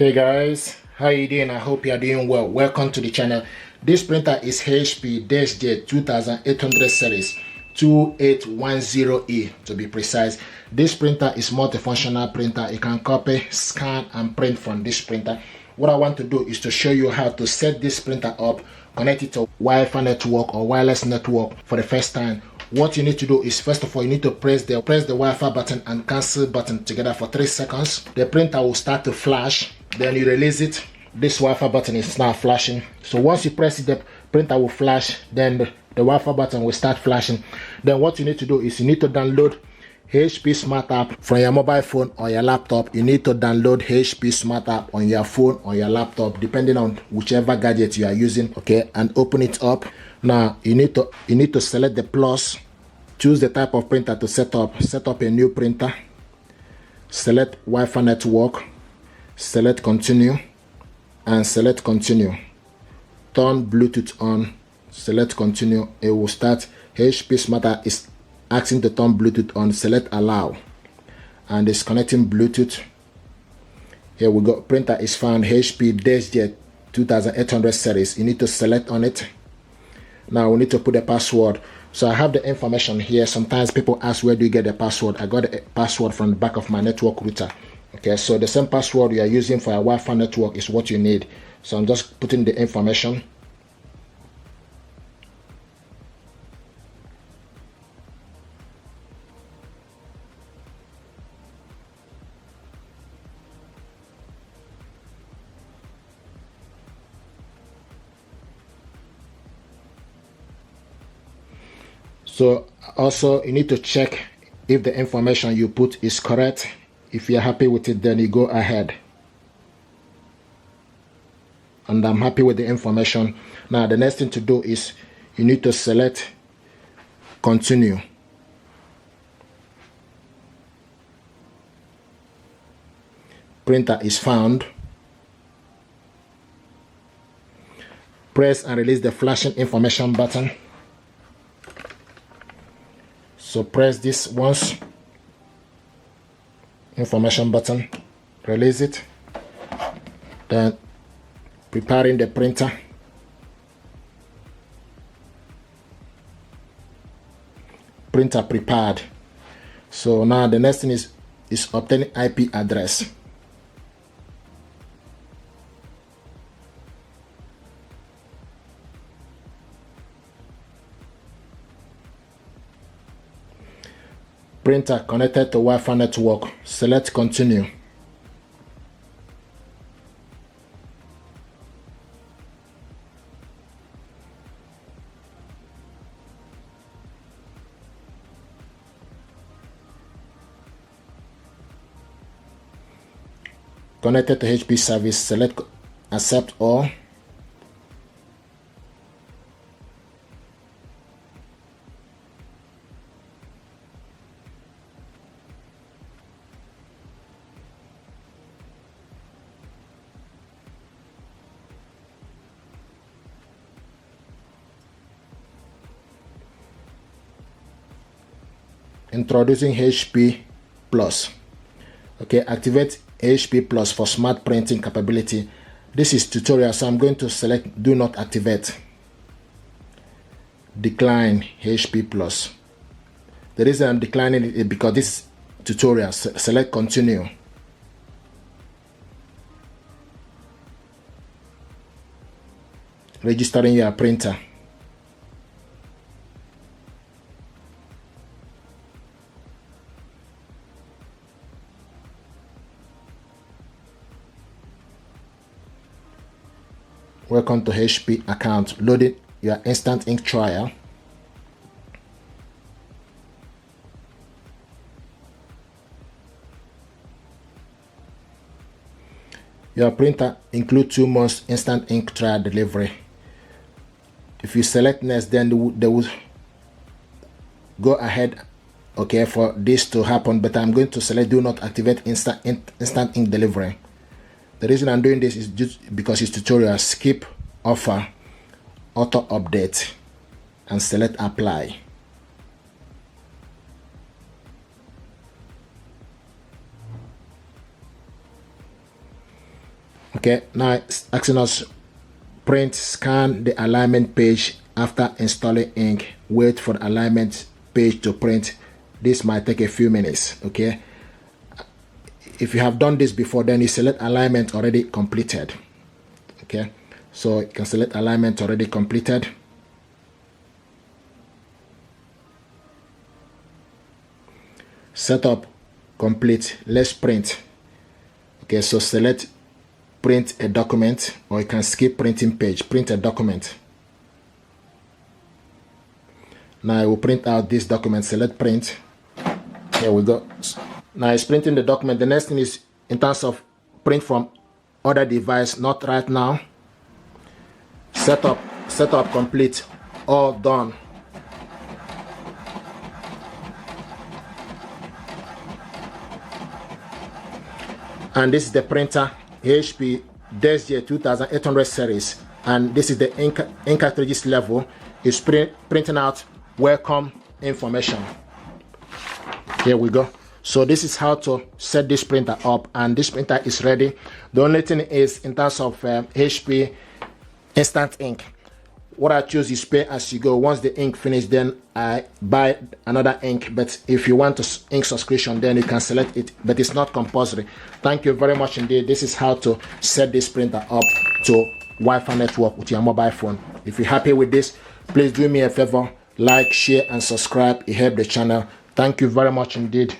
Hey guys, how you doing? I hope you are doing well. Welcome to the channel. This printer is HP Deskjet 2800 series 2810E to be precise. This printer is multifunctional printer. You can copy, scan and print from this printer. What I want to do is to show you how to set this printer up, connect it to Wi-Fi network or wireless network for the first time. What you need to do is, first of all, you need to press the Wi-Fi button and cancel button together for 3 seconds. The printer will start to flash. Then you release it. This Wi-Fi button is now flashing. So once you press it, the printer will flash. Then the Wi-Fi button will start flashing. Then what you need to do is you need to download HP Smart App from your mobile phone or your laptop. You need to download HP Smart App on your phone or your laptop, depending on whichever gadget you are using. Okay, and open it up. Now you need to select the plus. Choose the type of printer to set up. Set up a new printer. Select Wi-Fi network. Select continue and select continue. Turn Bluetooth on. Select continue. It will start. HP Smart App is asking to turn Bluetooth on. Select allow and it's connecting Bluetooth. Here we go. Printer is found. HP Deskjet 2800 series. You need to select on it. Now we need to put the password. So I have the information here. Sometimes people ask, where do you get the password? I got the password from the back of my network router. Okay, so the same password you are using for a Wi-Fi network is what you need. So I'm just putting the information. So also you need to check if the information you put is correct. If you're happy with it, then you go ahead. And I'm happy with the information. Now the next thing to do is you need to select continue. Printer is found. Press and release the flashing information button. So press this once. Information button, release it. Then preparing the printer. Printer prepared. So now the next thing is obtaining IP address. Printer connected to Wi-Fi network. Select continue. Connected to HP service. Select accept all. Introducing HP Plus. Okay, activate HP Plus for smart printing capability. This is tutorial, so I'm going to select do not activate. Decline HP Plus. The reason I'm declining it is because this is tutorial. Select continue. Registering your printer. Welcome to HP account. Loading your instant ink trial. Your printer includes 2 months instant ink trial delivery. If you select next, then they will go ahead, okay, for this to happen. But I'm going to select do not activate instant ink delivery. The reason I'm doing this is just because it's tutorial. Skip offer, auto update, and select apply. Okay, now it's asking us print, scan the alignment page after installing ink. Wait for the alignment page to print. This might take a few minutes. Okay, if you have done this before, then you select alignment already completed. Okay, so you can select alignment already completed. Setup complete. Let's print. Okay, so select print a document, or you can skip printing page. Print a document. Now I will print out this document. Select print. Here we go. Now it's printing the document. The next thing is in terms of print from other device, not right now. Setup complete, all done. And this is the printer, HP Deskjet 2800 series, and this is the ink cartridges level. It's printing out welcome information. Here we go. So this is how to set this printer up, and this printer is ready. The only thing is in terms of HP instant ink, what I choose is pay as you go. Once the ink finishes, then I buy another ink. But if you want to ink subscription, then you can select it, but it's not compulsory. Thank you very much indeed. This is how to set this printer up to Wi-Fi network with your mobile phone. If you're happy with this, please do me a favor, like, share and subscribe. It helps the channel. Thank you very much indeed.